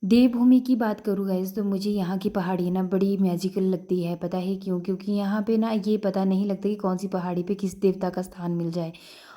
देवभूमि की बात करूँ गाइस तो मुझे यहाँ की पहाड़ी ना बड़ी मैजिकल लगती है। पता है क्यों? क्योंकि यहाँ पे ना ये पता नहीं लगता कि कौन सी पहाड़ी पे किस देवता का स्थान मिल जाए।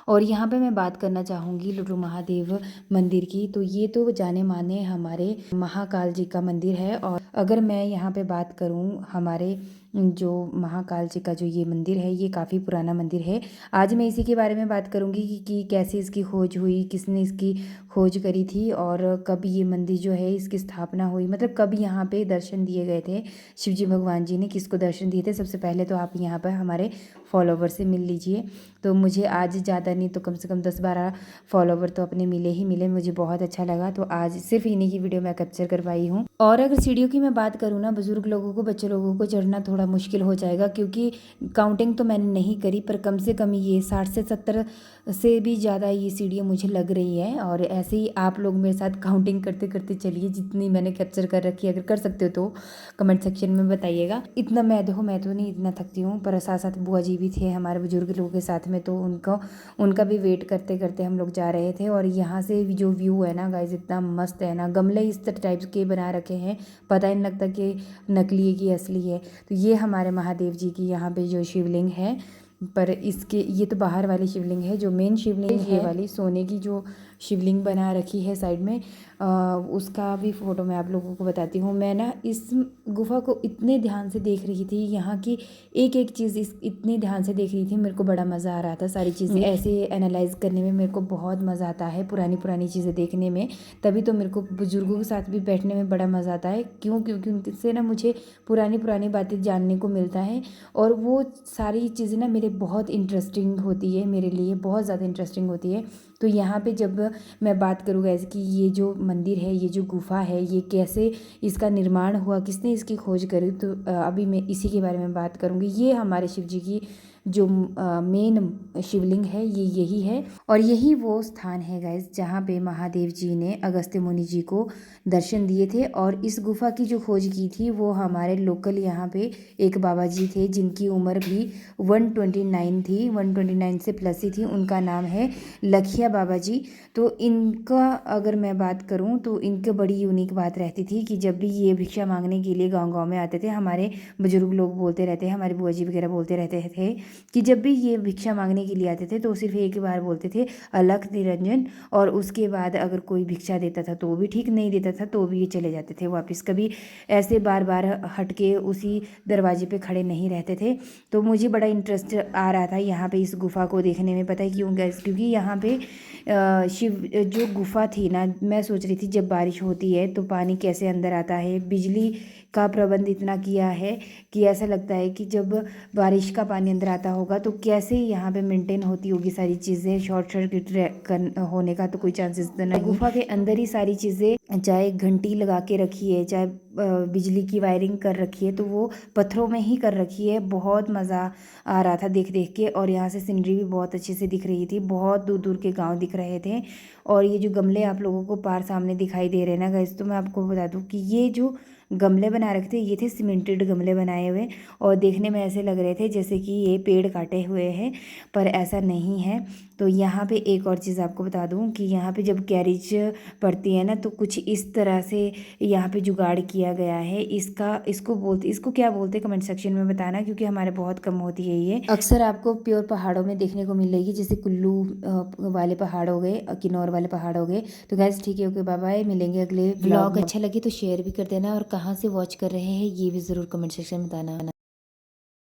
और यहाँ पे मैं बात करना चाहूँगी लुड्रू महादेव मंदिर की। तो ये तो जाने माने हमारे महाकाल जी का मंदिर है। और अगर मैं यहाँ पे बात करूँ हमारे जो महाकाल जी का जो ये मंदिर है, ये काफ़ी पुराना मंदिर है। आज मैं इसी के बारे में बात करूँगी कि कैसे इसकी खोज हुई, किसने इसकी खोज करी थी और कब ये मंदिर जो है इसकी स्थापना हुई, मतलब कब यहाँ पे दर्शन दिए गए थे शिवजी भगवान जी ने, किसको दर्शन दिए थे। सबसे पहले तो आप यहाँ पर हमारे फॉलोवर से मिल लीजिए। तो मुझे आज ज़्यादा नहीं तो कम से कम 10-12 फॉलोवर तो अपने मिले ही मिले, मुझे बहुत अच्छा लगा। तो आज सिर्फ इन्हीं की वीडियो मैं कैप्चर करवाई हूँ। और अगर सीढ़ियों की मैं बात करूँ ना, बुजुर्ग लोगों को, बच्चे लोगों को चढ़ना थोड़ा मुश्किल हो जाएगा, क्योंकि काउंटिंग तो मैंने नहीं करी पर कम से कम ये 60 से 70 से भी ज़्यादा ये सीढ़ियाँ मुझे लग रही है। और ऐसे ही आप लोग मेरे साथ काउंटिंग करते करते चलिए, जितनी मैंने कैप्चर कर रखी है। अगर कर सकते हो तो कमेंट सेक्शन में बताइएगा। इतना मैं देखो, मैं तो नहीं इतना थकती हूँ, पर साथ साथ बुआ जी भी थे हमारे बुजुर्ग लोगों के साथ में, तो उनका भी वेट करते करते हम लोग जा रहे थे। और यहाँ से जो व्यू है ना गाइज, इतना मस्त है ना। गमले इस टाइप के बना रखे हैं, पता ही नहीं लगता कि नकली है कि असली है। तो ये हमारे महादेव जी की यहाँ पे जो शिवलिंग है, पर इसके ये तो बाहर वाली शिवलिंग है। जो मेन शिवलिंग है, ये वाली सोने की जो शिवलिंग बना रखी है साइड में, उसका भी फ़ोटो मैं आप लोगों को बताती हूँ। मैं ना इस गुफ़ा को इतने ध्यान से देख रही थी, यहाँ की एक एक चीज़ इतने ध्यान से देख रही थी, मेरे को बड़ा मज़ा आ रहा था। सारी चीज़ें ऐसे एनालाइज करने में मेरे को बहुत मज़ा आता है, पुरानी पुरानी चीज़ें देखने में। तभी तो मेरे को बुज़ुर्गों के साथ भी बैठने में बड़ा मज़ा आता है। क्यों? क्योंकि उनसे ना मुझे पुरानी पुरानी बातें जानने को मिलता है। और वो सारी चीज़ें ना मेरे बहुत इंटरेस्टिंग होती है, मेरे लिए बहुत ज़्यादा इंटरेस्टिंग होती है। तो यहाँ पे जब मैं बात करूँ ऐसे कि ये जो मंदिर है, ये जो गुफ़ा है, ये कैसे इसका निर्माण हुआ, किसने इसकी खोज करी, तो अभी मैं इसी के बारे में बात करूँगी। ये हमारे शिव जी की जो मेन शिवलिंग है, ये यही है। और यही वो स्थान है गाइस जहाँ पे महादेव जी ने अगस्त्य मुनि जी को दर्शन दिए थे। और इस गुफ़ा की जो खोज की थी वो हमारे लोकल यहाँ पे एक बाबा जी थे, जिनकी उम्र भी 129 थी, 129 से प्लस ही थी। उनका नाम है लखिया बाबा जी। तो इनका अगर मैं बात करूं तो इनकी बड़ी यूनिक बात रहती थी कि जब भी ये भिक्षा मांगने के लिए गांव गांव में आते थे, हमारे बुजुर्ग लोग बोलते रहते हैं, हमारी बुआ जी वगैरह बोलते रहते थे कि जब भी ये भिक्षा मांगने के लिए आते थे तो सिर्फ एक ही बार बोलते थे अलख निरंजन। और उसके बाद अगर कोई भिक्षा देता था तो भी ठीक, नहीं देता था तो भी ये चले जाते थे वापस। कभी ऐसे बार बार हट के उसी दरवाजे पे खड़े नहीं रहते थे। तो मुझे बड़ा इंटरेस्ट आ रहा था यहाँ पे इस गुफ़ा को देखने में। पता है क्यों गैस? क्योंकि यहाँ पे शिव जो गुफ़ा थी ना, मैं सोच रही थी जब बारिश होती है तो पानी कैसे अंदर आता है। बिजली का प्रबंध इतना किया है कि ऐसा लगता है कि जब बारिश का पानी अंदर आता होगा तो कैसे यहाँ पे मेंटेन होती होगी सारी चीज़ें। शॉर्ट सर्किट होने का तो कोई चांसेस तो नहीं। गुफा के अंदर ही सारी चीज़ें, चाहे घंटी लगा के रखी है, चाहे बिजली की वायरिंग कर रखी है, तो वो पत्थरों में ही कर रखी है। बहुत मज़ा आ रहा था देख देख के। और यहाँ से सीनरी भी बहुत अच्छे से दिख रही थी, बहुत दूर दूर के गांव दिख रहे थे। और ये जो गमले आप लोगों को पार सामने दिखाई दे रहे हैं ना गाइस, तो मैं आपको बता दूं कि ये जो गमले बना रखे थे, ये थे सीमेंटेड गमले बनाए हुए। और देखने में ऐसे लग रहे थे जैसे कि ये पेड़ काटे हुए हैं, पर ऐसा नहीं है। तो यहाँ पे एक और चीज़ आपको बता दूं कि यहाँ पे जब कैरेज पड़ती है ना, तो कुछ इस तरह से यहाँ पे जुगाड़ किया गया है। इसको क्या बोलते, कमेंट सेक्शन में बताना, क्योंकि हमारे बहुत कम होती है ये। अक्सर आपको प्योर पहाड़ों में देखने को मिलेगी, जैसे कुल्लू वाले पहाड़ हो गए, किन्नौर वाले पहाड़ हो गए। तो गैस ठीक है, ओके बाय बाय, मिलेंगे अगले व्लॉग। अच्छा लगे तो शेयर भी कर देना, और कहाँ से वॉच कर रहे हैं ये भी ज़रूर कमेंट सेक्शन में बताना।